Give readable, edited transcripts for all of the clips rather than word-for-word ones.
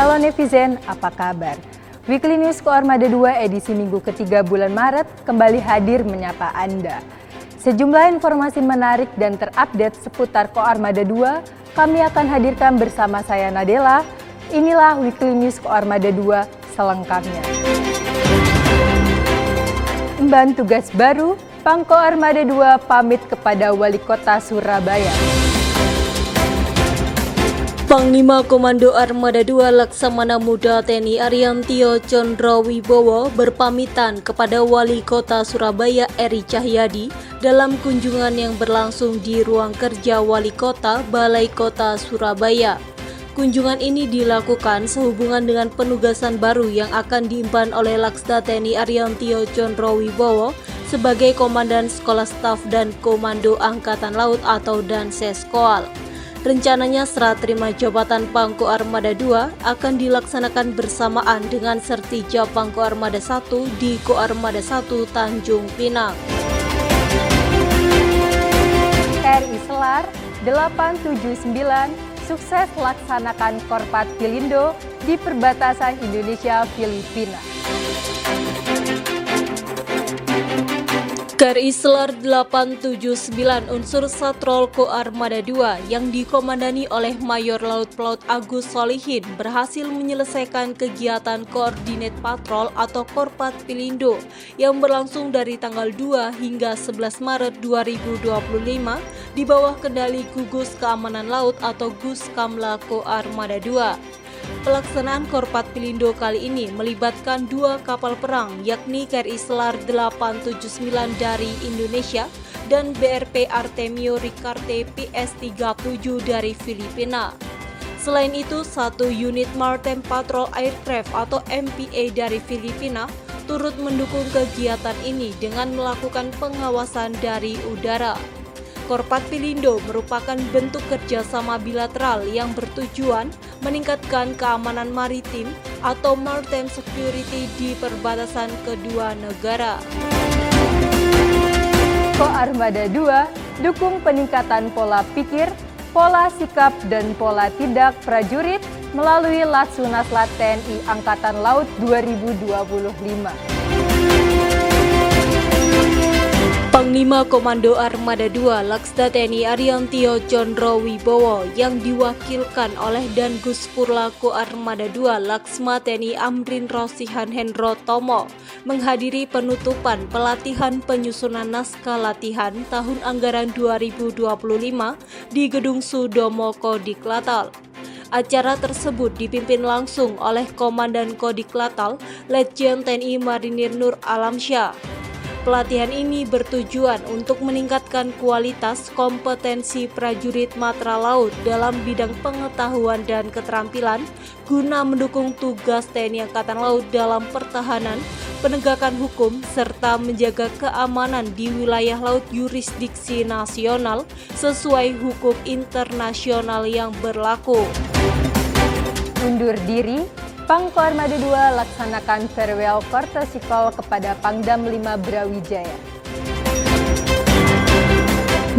Halo netizen, apa kabar? Weekly News Koarmada 2 edisi minggu ketiga bulan Maret kembali hadir menyapa Anda. Sejumlah informasi menarik dan terupdate seputar Koarmada 2 kami akan hadirkan bersama saya Nadela. Inilah Weekly News Koarmada 2 selengkapnya. Emban tugas baru, Pangko Armada 2 pamit kepada Wali Kota Surabaya. Panglima Komando Armada 2 Laksamana Muda TNI Ariantio Condrowibowo berpamitan kepada Wali Kota Surabaya Eri Cahyadi dalam kunjungan yang berlangsung di ruang kerja Wali Kota Balai Kota Surabaya. Kunjungan ini dilakukan sehubungan dengan penugasan baru yang akan diemban oleh Laksda TNI Ariantio Condrowibowo sebagai Komandan Sekolah Staf dan Komando Angkatan Laut atau Danseskoal. Rencananya serah terima jabatan Pangko Armada 2 akan dilaksanakan bersamaan dengan Sertija Pangko Armada 1 di Koarmada 1 Tanjung Pinang. RI Selar 879 sukses laksanakan Korpat Pilindo di perbatasan Indonesia-Filipina. KRI Selar 879 unsur Satrol Koarmada 2 yang dikomandani oleh Mayor Laut Pelaut Agus Solihin berhasil menyelesaikan kegiatan koordinat patrol atau Korpat Pilindo yang berlangsung dari tanggal 2 hingga 11 Maret 2025 di bawah kendali Gugus Keamanan Laut atau Guskamla Koarmada 2. Pelaksanaan Korpat Pilindo kali ini melibatkan 2 kapal perang yakni KRI Selar 879 dari Indonesia dan BRP Artemio Ricarte PS-37 dari Filipina. Selain itu, 1 unit Maritime Patrol Aircraft atau MPA dari Filipina turut mendukung kegiatan ini dengan melakukan pengawasan dari udara. Korpat Pilindo merupakan bentuk kerjasama bilateral yang bertujuan meningkatkan keamanan maritim atau maritime security di perbatasan kedua negara. Koarmada 2 dukung peningkatan pola pikir, pola sikap dan pola tindak prajurit melalui Latsunas TNI Angkatan Laut 2025. Panglima Komando Armada 2 Laksda TNI Ariantio Condrowibowo yang diwakilkan oleh Dangus Purla Koarmada 2 Laksma TNI Amrin Rosihan Hendro Tomo menghadiri penutupan pelatihan penyusunan naskah latihan tahun anggaran 2025 di Gedung Sudomo Kodiklatal. Acara tersebut dipimpin langsung oleh Komandan Kodiklatal Letjen TNI Marinir Nur Alamsyah. Pelatihan ini bertujuan untuk meningkatkan kualitas kompetensi prajurit matra laut dalam bidang pengetahuan dan keterampilan guna mendukung tugas TNI Angkatan Laut dalam pertahanan, penegakan hukum, serta menjaga keamanan di wilayah laut yurisdiksi nasional sesuai hukum internasional yang berlaku. Undur diri, Pangko Armada 2 laksanakan farewell courtesy call kepada Pangdam 5 Brawijaya.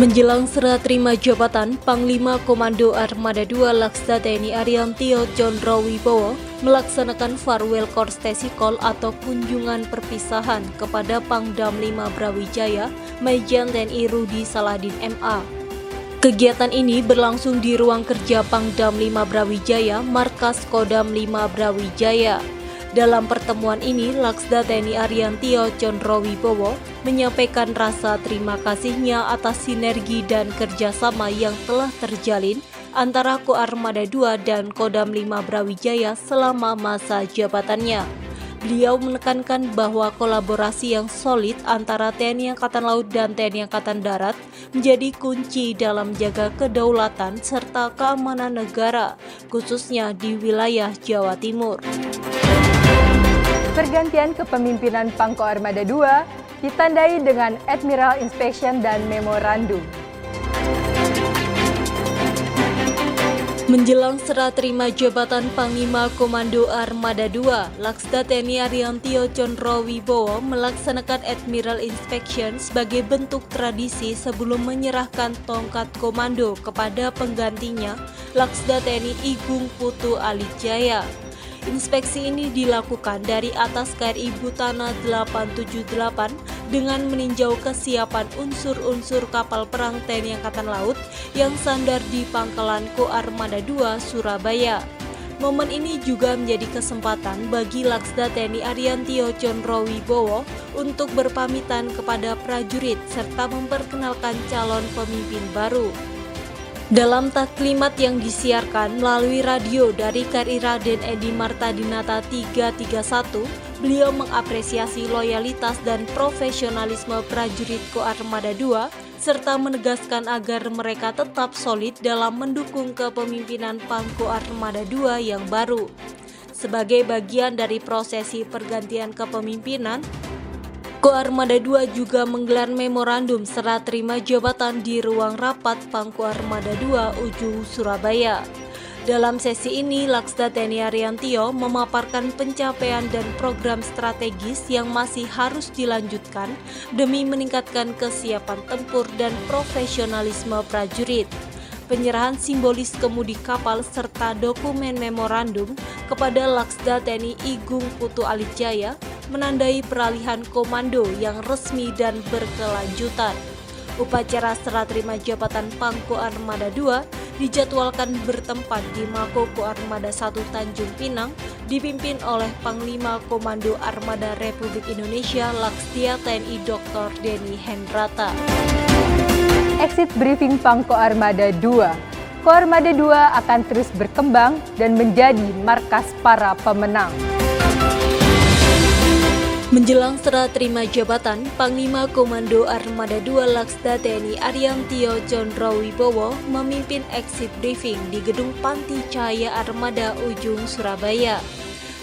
Menjelang serah terima jabatan, Panglima Komando Armada 2 Laksda TNI Ariantio Condrowibowo melaksanakan farewell courtesy call atau kunjungan perpisahan kepada Pangdam 5 Brawijaya, Majen TNI Rudi Saladin MA. Kegiatan ini berlangsung di ruang kerja Pangdam 5 Brawijaya, Markas Kodam 5 Brawijaya. Dalam pertemuan ini, Laksda TNI Ariantio Condrowibowo menyampaikan rasa terima kasihnya atas sinergi dan kerjasama yang telah terjalin antara Koarmada 2 dan Kodam 5 Brawijaya selama masa jabatannya. Beliau menekankan bahwa kolaborasi yang solid antara TNI Angkatan Laut dan TNI Angkatan Darat menjadi kunci dalam menjaga kedaulatan serta keamanan negara, khususnya di wilayah Jawa Timur. Pergantian kepemimpinan Pangko Armada 2 ditandai dengan Admiral Inspection dan Memorandum. Menjelang serah terima jabatan Panglima Komando Armada 2, Laksda TNI Ariantio Condrowibowo melaksanakan Admiral Inspection sebagai bentuk tradisi sebelum menyerahkan tongkat komando kepada penggantinya, Laksda TNI Igung Putu Alijaya. Inspeksi ini dilakukan dari atas KRI Butana 878 dengan meninjau kesiapan unsur-unsur kapal perang TNI Angkatan Laut yang sandar di Pangkalan Koarmada 2 Surabaya. Momen ini juga menjadi kesempatan bagi Laksda TNI Ariantio Condrowibowo untuk berpamitan kepada prajurit serta memperkenalkan calon pemimpin baru. Dalam taklimat yang disiarkan melalui radio dari KRI Raden Edi Martadinata 331, beliau mengapresiasi loyalitas dan profesionalisme prajurit Koarmada 2 serta menegaskan agar mereka tetap solid dalam mendukung kepemimpinan Pangko Armada 2 yang baru. Sebagai bagian dari prosesi pergantian kepemimpinan, Koarmada 2 juga menggelar memorandum serah terima jabatan di ruang rapat Pangko Armada 2 Ujung Surabaya. Dalam sesi ini, Laksda TNI Ariantio memaparkan pencapaian dan program strategis yang masih harus dilanjutkan demi meningkatkan kesiapan tempur dan profesionalisme prajurit. Penyerahan simbolis kemudi kapal serta dokumen memorandum kepada Laksda TNI Igung Putu Alijaya menandai peralihan komando yang resmi dan berkelanjutan. Upacara serah terima jabatan Pangko Armada 2 dijadwalkan bertempat di Mako Koarmada 1 Tanjung Pinang, dipimpin oleh Panglima Komando Armada Republik Indonesia Laksdia TNI Dr. Denny Hendrata. Exit briefing Pangko Armada 2. Koarmada 2 akan terus berkembang dan menjadi markas para pemenang. Menjelang serah terima jabatan, Panglima Komando Armada 2 Laksda TNI Ariantio Condrowibowo memimpin exit briefing di Gedung Panti Cahaya Armada Ujung Surabaya.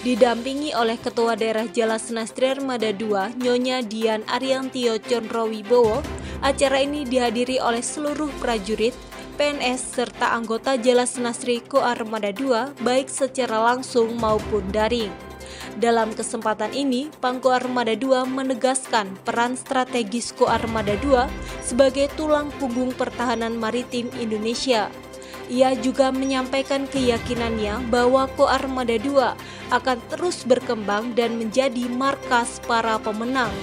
Didampingi oleh Ketua Daerah Jalasnastri Armada 2 Nyonya Dian Ariantio Condrowibowo, acara ini dihadiri oleh seluruh prajurit, PNS, serta anggota Jalasnastri Koarmada 2 baik secara langsung maupun daring. Dalam kesempatan ini, Pangko Armada 2 menegaskan peran strategis Koarmada 2 sebagai tulang punggung pertahanan maritim Indonesia. Ia juga menyampaikan keyakinannya bahwa Koarmada 2 akan terus berkembang dan menjadi markas para pemenang,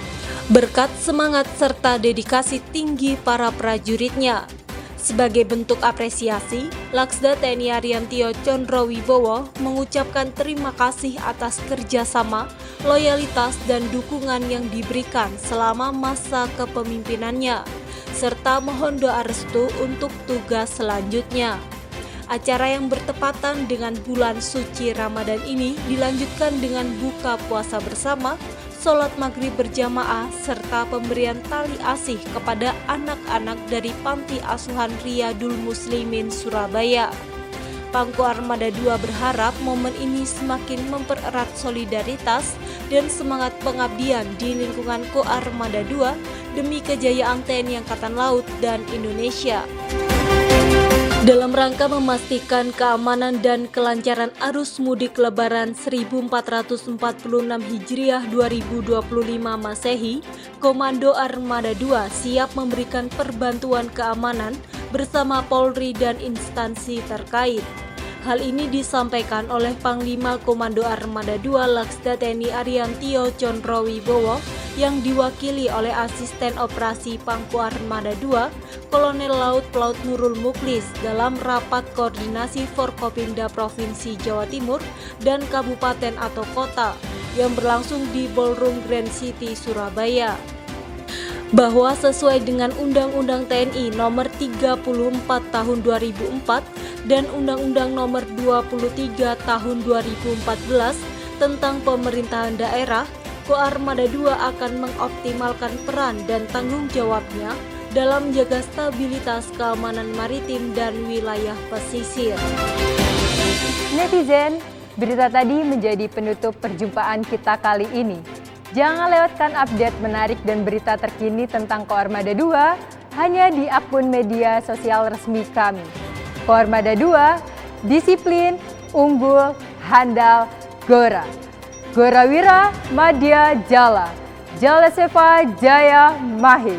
berkat semangat serta dedikasi tinggi para prajuritnya. Sebagai bentuk apresiasi, Laksda TNI Ariantio Condrowibowo mengucapkan terima kasih atas kerjasama, loyalitas, dan dukungan yang diberikan selama masa kepemimpinannya, serta mohon doa restu untuk tugas selanjutnya. Acara yang bertepatan dengan bulan suci Ramadan ini dilanjutkan dengan buka puasa bersama, sholat maghrib berjamaah, serta pemberian tali asih kepada anak-anak dari Panti Asuhan Riyadul Muslimin Surabaya. Pangko Armada 2 berharap momen ini semakin mempererat solidaritas dan semangat pengabdian di lingkungan Koarmada 2 demi kejayaan TNI Angkatan Laut dan Indonesia. Dalam rangka memastikan keamanan dan kelancaran arus mudik Lebaran 1446 Hijriah 2025 Masehi, Komando Armada 2 siap memberikan perbantuan keamanan bersama Polri dan instansi terkait. Hal ini disampaikan oleh Panglima Komando Armada 2 Laksda TNI Ariantio Condrowibowo yang diwakili oleh Asisten Operasi Pangko Armada 2 Kolonel Laut Pelaut Nurul Muklis dalam rapat koordinasi Forkopimda Provinsi Jawa Timur dan Kabupaten atau Kota yang berlangsung di Ballroom Grand City Surabaya. Bahwa sesuai dengan Undang-Undang TNI Nomor 34 Tahun 2004 dan Undang-Undang Nomor 23 Tahun 2014 tentang pemerintahan daerah, Koarmada 2 akan mengoptimalkan peran dan tanggung jawabnya dalam menjaga stabilitas keamanan maritim dan wilayah pesisir. Netizen, berita tadi menjadi penutup perjumpaan kita kali ini. Jangan lewatkan update menarik dan berita terkini tentang Koarmada 2 hanya di akun media sosial resmi kami. Koarmada 2, disiplin, unggul, handal, gora. Gorawira Madya Jala, Jala Seva Jaya Mahi.